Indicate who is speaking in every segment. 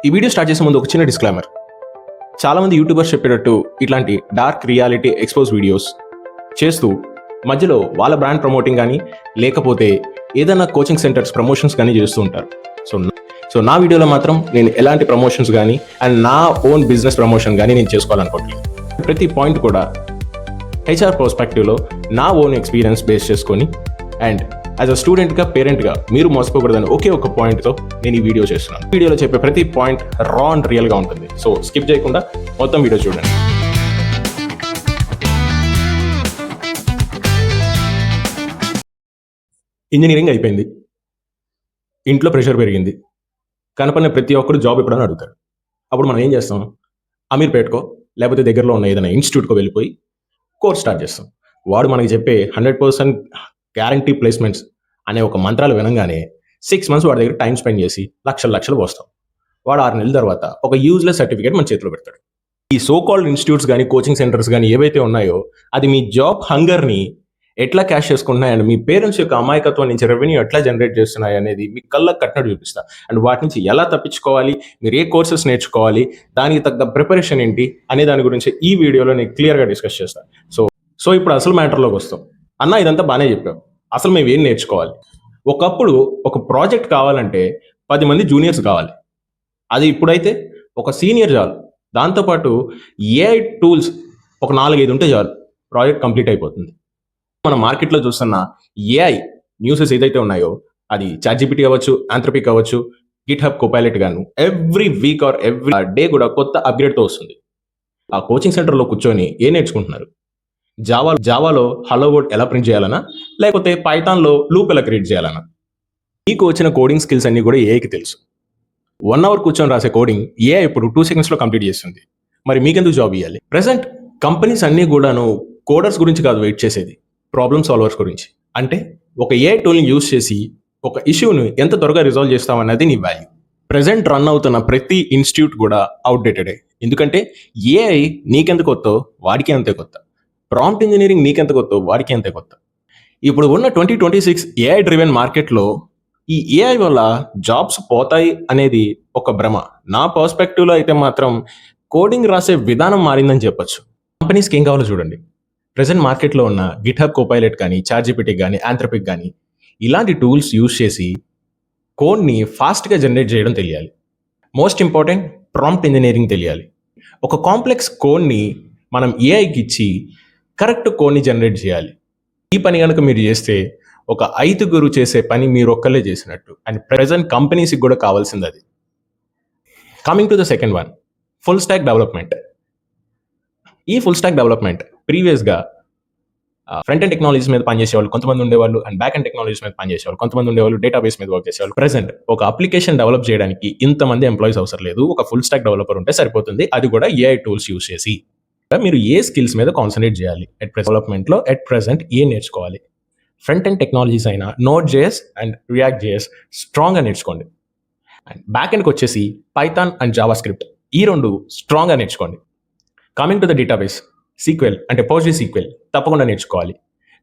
Speaker 1: ఈ video start చేసే ముందు ఒక చిన్న డిస్క్లైమర్. చాలామంది యూట్యూబర్స్ చెప్పేటట్టు ఇట్లాంటి డార్క్ రియాలిటీ ఎక్స్పోజ్ వీడియోస్ చేస్తూ మధ్యలో వాళ్ళ బ్రాండ్ ప్రమోటింగ్ కానీ లేకపోతే ఏదైనా కోచింగ్ సెంటర్స్ ప్రమోషన్స్ కానీ చేస్తూ ఉంటారు. సో నా వీడియోలో మాత్రం నేను ఎలాంటి ప్రమోషన్స్ కానీ అండ్ నా ఓన్ బిజినెస్ ప్రమోషన్ కానీ నేను చేసుకోవాలనుకోవట్లేదు. ప్రతి పాయింట్ కూడా హెచ్ఆర్ పర్స్పెక్టివ్లో నా ఓన్ ఎక్స్పీరియన్స్ బేస్ చేసుకొని అండ్ యాజ్ అ స్టూడెంట్గా పేరెంట్గా మీరు మోసపోకూడదని ఒకే ఒక పాయింట్తో నేను ఈ వీడియో చేస్తున్నాను. వీడియోలో చెప్పే ప్రతి పాయింట్ రా అండ్ రియల్గా ఉంటుంది. సో స్కిప్ చేయకుండా మొత్తం వీడియో చూడండి. ఇంజనీరింగ్ అయిపోయింది, ఇంట్లో ప్రెషర్ పెరిగింది, కనపడిన ప్రతి ఒక్కరు జాబ్ ఎప్పుడని అడుగుతారు. అప్పుడు మనం ఏం చేస్తాం? అమీర్పేట్కో లేకపోతే దగ్గరలో ఉన్న ఏదైనా ఇన్స్టిట్యూట్కో వెళ్ళిపోయి కోర్స్ స్టార్ట్ చేస్తాం. వాడు మనకి చెప్పే 100% గ్యారంటీ ప్లేస్మెంట్స్ అనే ఒక మంత్రాలు వినంగానే 6 months వాడి దగ్గర టైం స్పెండ్ చేసి లక్షలు పోస్తాం. వాడు 6 నెలల తర్వాత ఒక యూజ్లెస్ సర్టిఫికేట్ మన చేతిలో పెడతాడు. ఈ సో కాల్డ్ ఇన్స్టిట్యూట్స్ కానీ కోచింగ్ సెంటర్స్ కానీ ఏవైతే ఉన్నాయో అది మీ జాబ్ హంగర్ని ఎట్లా క్యాష్ చేసుకుంటున్నాయి అండ్ మీ పేరెంట్స్ యొక్క అమాయకత్వం నుంచి రెవెన్యూ ఎట్లా జనరేట్ చేస్తున్నాయి అనేది మీ కళ్ళకు కట్టినట్టు చూపిస్తా. అండ్ వాటి నుంచి ఎలా తప్పించుకోవాలి, మీరు ఏ కోర్సెస్ నేర్చుకోవాలి, దానికి తగ్గ ప్రిపరేషన్ ఏంటి అనే దాని గురించి ఈ వీడియోలో నేను క్లియర్గా డిస్కస్ చేస్తాను. సో ఇప్పుడు అసలు మ్యాటర్లోకి వస్తాం. అన్న ఇదంతా బాగానే చెప్పాం, అసలు మేము ఏం నేర్చుకోవాలి? ఒకప్పుడు ఒక ప్రాజెక్ట్ కావాలంటే 10 మంది జూనియర్స్ కావాలి, అది ఇప్పుడైతే ఒక సీనియర్ చాలు. దాంతోపాటు ఏఐ టూల్స్ ఒక 4-5 ఉంటే చాలు, ప్రాజెక్ట్ కంప్లీట్ అయిపోతుంది. మన మార్కెట్లో చూస్తున్న ఏఐ న్యూసెస్ ఏదైతే ఉన్నాయో అది చాట్‌జిపిటి అవ్వచ్చు, ఆంథ్రోపిక్ అవ్వచ్చు, గిట్‌హబ్ కోపైలట్ గాను every week or every day కూడా కొత్త అప్గ్రేడ్తో వస్తుంది. ఆ కోచింగ్ సెంటర్లో కూర్చొని ఏం నేర్చుకుంటున్నారు? జావాలో హలో వర్డ్ ఎలా ప్రింట్ చేయాలనా, లేకపోతే పైథాన్లో లూప్ ఎలా క్రియేట్ చేయాలనా? మీకు వచ్చిన కోడింగ్ స్కిల్స్ అన్నీ కూడా ఏఐకి తెలుసు. 1 hour కూర్చొని రాసే కోడింగ్ ఏఐ ఇప్పుడు 2 secondsలో కంప్లీట్ చేస్తుంది. మరి మీకెందుకు జాబ్ ఇవ్వాలి? ప్రెసెంట్ కంపెనీస్ అన్నీ కూడాను కోడర్స్ గురించి కాదు వెయిట్ చేసేది, ప్రాబ్లమ్ సాల్వర్స్ గురించి. అంటే ఒక ఏఐ టూల్ని యూజ్ చేసి ఒక ఇష్యూను ఎంత త్వరగా రిజాల్వ్ చేస్తామన్నది నీ వాల్యూ. ప్రెసెంట్ రన్ అవుతున్న ప్రతి ఇన్స్టిట్యూట్ కూడా అవుట్డేటెడే. ఎందుకంటే ఏఐ నీకెంత కొత్తో వాడికి అంతే కొత్త, ప్రాంప్ట్ ఇంజనీరింగ్ నీకెంత కొత్తో వాడికి అంతే కొత్త. ఇప్పుడు ఉన్న 2026 ఏఐ డ్రివెన్ మార్కెట్లో ఈ ఏఐ వల్ల జాబ్స్ పోతాయి అనేది ఒక భ్రమ. నా పర్స్పెక్టివ్లో అయితే మాత్రం కోడింగ్ రాసే విధానం మారిందని చెప్పొచ్చు. కంపెనీస్కి ఏం కావాలో చూడండి. ప్రెసెంట్ మార్కెట్లో ఉన్న గిట్‌హబ్ కోపైలట్ కానీ, చాట్‌జిపిటి కానీ, ఆంథ్రోపిక్ కానీ ఇలాంటి టూల్స్ యూజ్ చేసి కోడ్ని ఫాస్ట్గా జనరేట్ చేయడం తెలియాలి. మోస్ట్ ఇంపార్టెంట్, ప్రాంప్ట్ ఇంజనీరింగ్ తెలియాలి. ఒక కాంప్లెక్స్ కోడ్ని మనం ఏఐకి ఇచ్చి కరెక్ట్ కోడ్ని జనరేట్ చేయాలి. ఈ పని కనుక మీరు చేస్తే ఒక 5గురు చేసే పని మీరు ఒక్కళ్ళే చేసినట్టు. అండ్ ప్రెసెంట్ కంపెనీస్కి కూడా కావాల్సింది అది. Coming to the second one, full stack development. ఈ ఫుల్ స్టాక్ డెవలప్మెంట్ ప్రీవియస్గా ఫ్రంట్ ఎండ్ టెక్నాలజీస్ మీద పనిచేసేవాళ్ళు కొంతమంది ఉండేవాళ్ళు, అండ్ బ్యాక్ ఎండ్ టెక్నాలజీస్ మీద పనిచేసేవాళ్ళు కొంతమంది ఉండేవాళ్ళు, డేటాబేస్ మీద వర్క్ చేసేవాళ్ళు. ప్రెసెంట్ ఒక అప్లికేషన్ డెవలప్ చేయడానికి ఇంతమంది ఎంప్లాయీస్ అవసరం లేదు, ఒక ఫుల్ స్టాక్ డెవలపర్ ఉంటే సరిపోతుంది. అది కూడా ఏఐ టూల్స్ యూజ్ చేసి. మీరు ఏ స్కిల్స్ మీద కాన్సన్ట్రేట్ చేయాలి డెవలప్మెంట్లో ఎట్ ప్రెసెంట్ ఏం నేర్చుకోవాలి? ఫ్రంట్ ఎండ్ టెక్నాలజీస్ అయినా node JS and react JS స్ట్రాంగ్గా నేర్చుకోండి. అండ్ బ్యాక్ ఎండ్కి వచ్చేసి పైథాన్ అండ్ జావా స్క్రిప్ట్, ఈ 2 స్ట్రాంగ్గా నేర్చుకోండి. Coming to the database, sequel అంటే పోస్ట్‌గ్రీ సీక్వెల్ తప్పకుండా నేర్చుకోవాలి.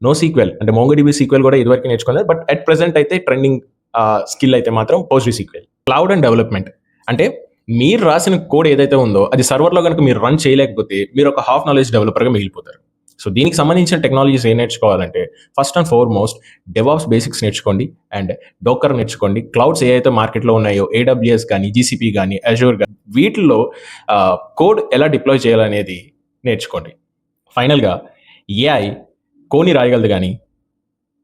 Speaker 1: నో సీక్వెల్ అంటే మోంగోడిబి సీక్వెల్ కూడా ఇదివరకు నేర్చుకోలేదు, బట్ అట్ ప్రెసెంట్ అయితే ట్రెండింగ్ స్కిల్ అయితే మాత్రం పోస్ట్‌గ్రీ సీక్వెల్. క్లౌడ్ అండ్ డెవలప్మెంట్ అంటే మీరు రాసిన కోడ్ ఏదైతే ఉందో అది సర్వర్లో కనుక మీరు రన్ చేయలేకపోతే మీరు ఒక హాఫ్ నాలెడ్జ్ డెవలపర్గా మిగిలిపోతారు. సో దీనికి సంబంధించిన టెక్నాలజీస్ ఏం నేర్చుకోవాలంటే first and foremost DevOps basics నేర్చుకోండి, అండ్ డోకర్ నేర్చుకోండి. క్లౌడ్స్ ఏవైతే మార్కెట్లో ఉన్నాయో ఏడబ్ల్యూఎస్ కానీ, జీసీపీ కానీ, అజూర్ కానీ వీటిల్లో కోడ్ ఎలా డిప్లాయ్ చేయాలనేది నేర్చుకోండి. ఫైనల్గా ఏఐ కోడ్ని రాయగలదు కానీ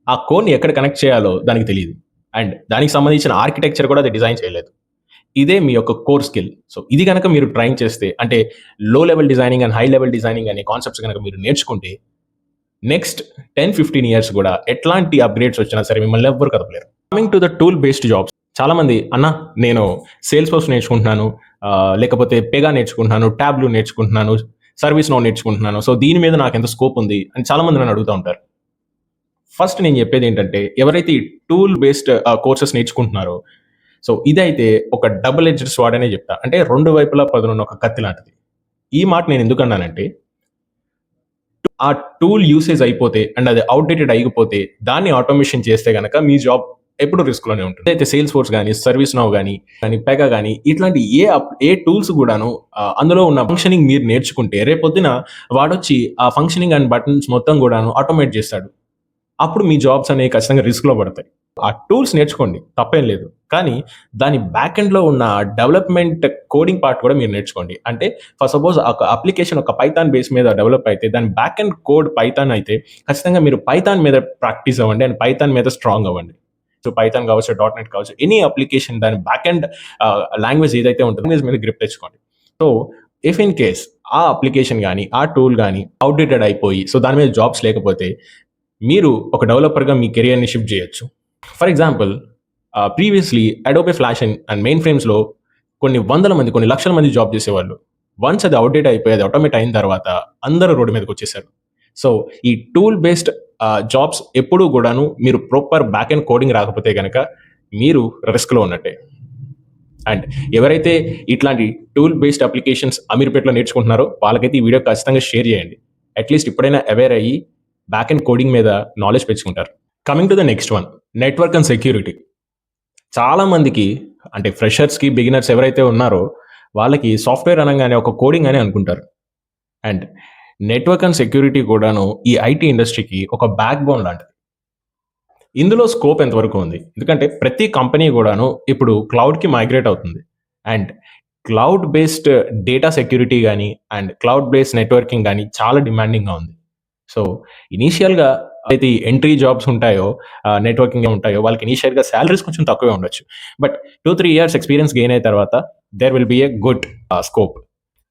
Speaker 1: ఆ కోడ్ని ఎక్కడ కనెక్ట్ చేయాలో దానికి తెలియదు, అండ్ దానికి సంబంధించిన ఆర్కిటెక్చర్ కూడా అది డిజైన్ చేయలేదు. ఇదే మీ యొక్క కోర్ స్కిల్. సో ఇది కనుక మీరు ట్రైన్ చేస్తే, అంటే లో level designing and high level designing అనే కాన్సెప్ట్స్ కనుక మీరు నేర్చుకుంటే నెక్స్ట్ 10-15 years కూడా ఎట్లాంటి అప్గ్రేడ్స్ వచ్చినా సరే మిమ్మల్ని ఎవ్వరు కదపలేరు. Coming to the tool based jobs, చాలామంది అన్న నేను సేల్స్ ఫోర్స్ నేర్చుకుంటున్నాను, లేకపోతే పెగా నేర్చుకుంటున్నాను, ట్యాబ్లు నేర్చుకుంటున్నాను, సర్వీస్ నో నేర్చుకుంటున్నాను, సో దీని మీద నాకు ఎంత స్కోప్ ఉంది అని చాలామంది నన్ను అడుగుతూ ఉంటారు. ఫస్ట్ నేను చెప్పేది ఏంటంటే ఎవరైతే ఈ టూల్ బేస్డ్ కోర్సెస్ నేర్చుకుంటున్నారో సో ఇదైతే ఒక డబుల్ ఎడ్జ్డ్ స్వార్డ్ అనే చెప్తా. అంటే 2 వైపులా పదునున్న ఒక కత్తి లాంటిది. ఈ మాట నేను ఎందుకు అన్నానంటే ఆ టూల్ యూసేజ్ అయిపోతే అండ్ అది అవుట్డేటెడ్ అయిపోతే దాన్ని ఆటోమేషన్ చేస్తే కనుక మీ జాబ్ ఎప్పుడు రిస్క్‌లోనే ఉంటుంది. అయితే సేల్స్ ఫోర్స్ గాని, సర్వీస్ నౌ గాని, పెగా గాని ఇట్లాంటి ఏ టూల్స్ గూడాను అందులో ఉన్న ఫంక్షనింగ్ మీరు నేర్చుకుంటే రేపొద్దున వాడొచ్చి ఆ ఫంక్షనింగ్ అండ్ బటన్స్ మొత్తం గూడాను ఆటోమేట్ చేస్తాడు. అప్పుడు మీ జాబ్స్ అనేవి ఖచ్చితంగా రిస్క్‌లో పడతాయి. ఆ టూల్స్ నేర్చుకోండి తప్పేం లేదు. కానీ దాని బ్యాక్ ఎండ్‌లో ఉన్న డెవలప్‌మెంట్ కోడింగ్ పార్ట్ కూడా మీరు నేర్చుకోండి. అంటే ఫర్ సపోజ్ ఒక అప్లికేషన్ ఒక పైథాన్ బేస్ మీద డెవలప్ అయితే దాని బ్యాక్ ఎండ్ కోడ్ పైథాన్ అయితే ఖచ్చితంగా మీరు పైథాన్ మీద ప్రాక్టీస్ అవ్వండి అండ్ పైథాన్ మీద స్ట్రాంగ్ అవ్వండి. సో పైథాన్ కావచ్చు, డాట్ నెట్ కావచ్చు, ఎనీ అప్లికేషన్ దాని బ్యాక్ ఎండ్ లాంగ్వేజ్ ఏదైతే ఉంటుందో దాని మీద గ్రిప్ తెచ్చుకోండి. సో ఇఫ్ ఇన్ కేస్ ఆ అప్లికేషన్ గాని, ఆ టూల్ గాని ఔట్‌డేటెడ్ అయిపోయి సో దాని మీద జాబ్స్ లేకపోతే మీరు ఒక డెవలపర్‌గా మీ కెరియర్‌ని షిఫ్ట్ చేయొచ్చు. For example previously Adobe Flash and మెయిన్ ఫ్రేమ్స్‌లో కొన్ని వందల మంది, కొన్ని లక్షల మంది జాబ్ చేసేవాళ్ళు. వన్స్ అది ఔట్‌డేట్ అయిపోయి, అది ఆటోమేట్ అయిన తర్వాత అందరూ రోడ్డు మీదకొచ్చేసారు. సో ఈ టూల్ బేస్డ్ జాబ్స్ ఎప్పుడూ గూడాను మీరు ప్రాపర్ బ్యాక్ ఎండ్ కోడింగ్ రాకపోతే గనక మీరు రిస్క్‌లో ఉన్నట్టే. అండ్ ఎవరైతే ఇట్లాంటి టూల్ బేస్డ్ అప్లికేషన్స్ అమీర్పేటలో నేర్చుకుంటున్నారో వాళ్ళకైతే ఈ వీడియో ఖచ్చితంగా షేర్ చేయండి. అట్‌లీస్ట్ ఇప్పుడైనా అవేర్ అయ్యి బ్యాక్ ఎండ్ కోడింగ్ మీద నాలెడ్జ్ పెంచుకుంటారు. Coming to the next one, network and security. చాలా మందికి అంటే ఫ్రెషర్స్‌కి, బిగినర్స్ ఎవరైతే ఉన్నారో వాళ్ళకి సాఫ్ట్‌వేర్ అనంగానే ఒక కోడింగ్ అనే అనుకుంటారు. అండ్ నెట్వర్క్ అండ్ సెక్యూరిటీ కూడాను ఈ ఐటీ ఇండస్ట్రీకి ఒక బ్యాక్ బోన్ లాంటిది. ఇందులో స్కోప్ ఎంతవరకు ఉంది? ఎందుకంటే ప్రతి కంపెనీ గూడాను ఇప్పుడు క్లౌడ్‌కి మైగ్రేట్ అవుతుంది. And cloud based data security గాని, అండ్ క్లౌడ్ బేస్డ్ నెట్వర్కింగ్ గాని చాలా డిమాండింగ్‌గా ఉంది. సో ఇనీషియల్‌గా అయితే ఈ ఎంట్రీ జాబ్స్ ఉంటాయో, నెట్వర్కింగ్ ఉంటాయో వాళ్ళకి ఇనీషియల్‌గా సాలరీస్ కొంచెం తక్కువే ఉండొచ్చు. బట్ 2-3 ఇయర్స్ ఎక్స్‌పీరియన్స్ గెయిన్ అయిన తర్వాత there will be a good scope.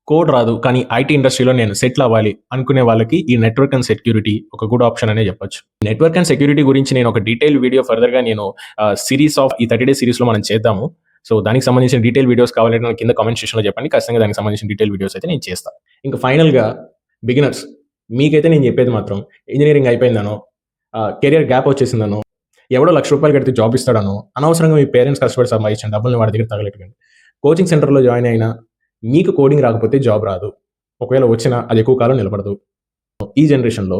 Speaker 1: Code రాదు కానీ ఐటీ ఇండస్ట్రీలో నేను సెటిల్ అవ్వాలి అనుకునే వాళ్ళకి ఈ నెట్వర్క్ అండ్ సెక్యూరిటీ ఒక గుడ్ ఆప్షన్ అనే చెప్పొచ్చు. నెట్వర్క్ అండ్ సెక్యూరిటీ గురించి నేను ఒక డీటెయిల్ వీడియో ఫర్దర్‌గా నేను సిరీస్ ఆఫ్ ఈ 30 డేస్ సిరీస్‌లో మనం చేద్దాము. సో దానికి సంబంధించిన డీటెయిల్ వీడియోస్ కావాలంటే నాకు కింద కామెంట్ సెక్షన్‌లో చెప్పండి. ఖచ్చితంగా దానికి సంబంధించిన డీటెయిల్ వీడియోస్ అయితే నేను చేస్తాను. ఇంకా ఫైనల్‌గా బిగినర్స్ మీకైతే నేను చెప్పేది మాత్రం ఇంజినీరింగ్ అయిపోయిందనో, కెరియర్ గ్యాప్ వచ్చేసిందనో, ఎవడో ₹1,00,000 కడితే జాబ్ ఇస్తాడనో, అనవసరంగా మీ పేరెంట్స్ కష్టపడి సంపాదించిన డబ్బుల్ని వాడి దగ్గర తగలెట్టకండి. కోచింగ్ సెంటర్‌లో జాయిన్ అయినా మీకు కోడింగ్ రాకపోతే జాబ్ రాదు. ఒకవేళ వచ్చినా అది ఎక్కువ కాలం నిలబడదు. ఈ జనరేషన్‌లో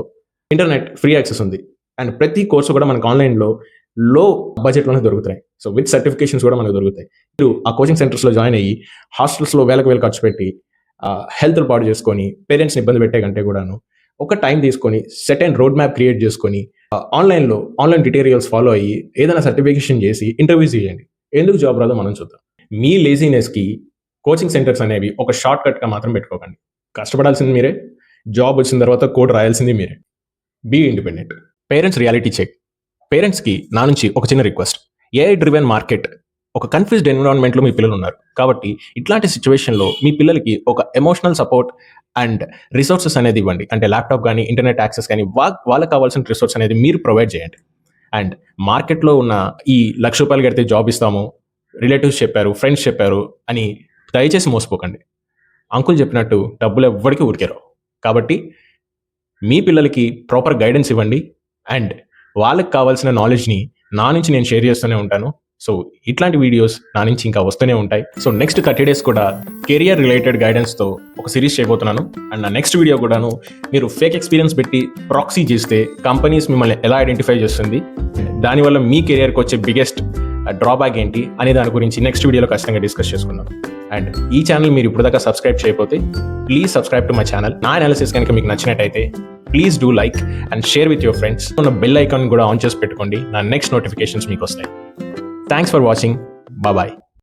Speaker 1: ఇంటర్నెట్ ఫ్రీ యాక్సెస్ ఉంది. అండ్ ప్రతి కోర్సు కూడా మనకు ఆన్‌లైన్‌లో లో బడ్జెట్‌లోనే దొరుకుతాయి. సో విత్ సర్టిఫికేషన్స్ కూడా మనకు దొరుకుతాయి. మీరు ఆ కోచింగ్ సెంటర్స్‌లో జాయిన్ అయ్యి హాస్టల్స్‌లో వేలకు వేలు ఖర్చు పెట్టి హెల్త్‌ని పాడు చేసుకొని పేరెంట్స్‌ని ఇబ్బంది పెట్టే కంటే కూడాను ఒక టైం తీసుకొని సెర్టైన్ రోడ్ మ్యాప్ క్రియేట్ చేసుకొని ఆన్‌లైన్ ట్యుటోరియల్స్ ఫాలో అయ్యి ఏదైనా సర్టిఫికేషన్ చేసి ఇంటర్వ్యూస్ చేయండి. ఎందుకు జాబ్ రాదో మనం చూద్దాం. మీ లేజీనెస్‌కి కోచింగ్ సెంటర్స్ అనేవి ఒక షార్ట్ కట్‌గా మాత్రం పెట్టుకోకండి. కష్టపడాల్సింది మీరే. జాబ్ వచ్చిన తర్వాత కోడ్ రాయాల్సింది మీరే. Be independent. Parents reality check. పేరెంట్స్‌కి నా నుంచి ఒక చిన్న రిక్వెస్ట్. ఏఐ డ్రివెన్ మార్కెట్, ఒక కన్‌ఫ్యూజ్డ్ ఎన్విరాన్మెంట్‌లో మీ పిల్లలు ఉన్నారు. కాబట్టి ఇట్లాంటి సిట్యుయేషన్‌లో మీ పిల్లలకి ఒక ఎమోషనల్ సపోర్ట్ అండ్ రిసోర్సెస్ అనేది ఇవ్వండి. అంటే ల్యాప్‌టాప్ గానీ, ఇంటర్నెట్ యాక్సెస్ గానీ వాళ్ళకి కావాల్సిన రిసోర్స్ అనేది మీరు ప్రొవైడ్ చేయండి. అండ్ మార్కెట్‌లో ఉన్న ఈ ₹1,00,000 కడితే జాబ్ ఇస్తాము, రిలేటివ్స్ చెప్పారు, ఫ్రెండ్స్ చెప్పారు అని దయచేసి మోసపోకండి. అంకుల్ చెప్పినట్టు డబ్బులు ఎవ్వడికి ఊరికే రావు. కాబట్టి మీ పిల్లలకి ప్రాపర్ గైడెన్స్ ఇవ్వండి. అండ్ వాళ్ళకి కావాల్సిన నాలెడ్జ్‌ని నా నుంచి నేను షేర్ చేస్తూనే ఉంటాను. సో ఇట్లాంటి వీడియోస్ నా నుంచి ఇంకా వస్తూనే ఉంటాయి. సో నెక్స్ట్ 30 డేస్ కూడా కెరియర్ రిలేటెడ్ గైడెన్స్‌తో ఒక సిరీస్ చేయబోతున్నాను. అండ్ నా నెక్స్ట్ వీడియో కూడాను మీరు ఫేక్ ఎక్స్పీరియన్స్ పెట్టి ప్రాక్సీ చేస్తే కంపెనీస్ మిమ్మల్ని ఎలా ఐడెంటిఫై చేస్తుంది, దానివల్ల మీ కెరియర్‌కి వచ్చే బిగ్గెస్ట్ డ్రాబ్యాక్ ఏంటి అనే దాని గురించి నెక్స్ట్ వీడియోలో ఖచ్చితంగా డిస్కస్ చేసుకుందాం. అండ్ ఈ ఛానల్ మీరు ఇప్పుడు దాకా సబ్స్క్రైబ్ చేయకపోతే please subscribe to my channel. నా అనాలిసిస్ కనుక మీకు నచ్చినట్టయితే please do like and share with your friends. ఉన్న బెల్ ఐకాన్ కూడా ఆన్ చేసి పెట్టుకోండి. నా నెక్స్ట్ నోటిఫికేషన్స్ మీకు వస్తాయి. Thanks for watching. బాయ్.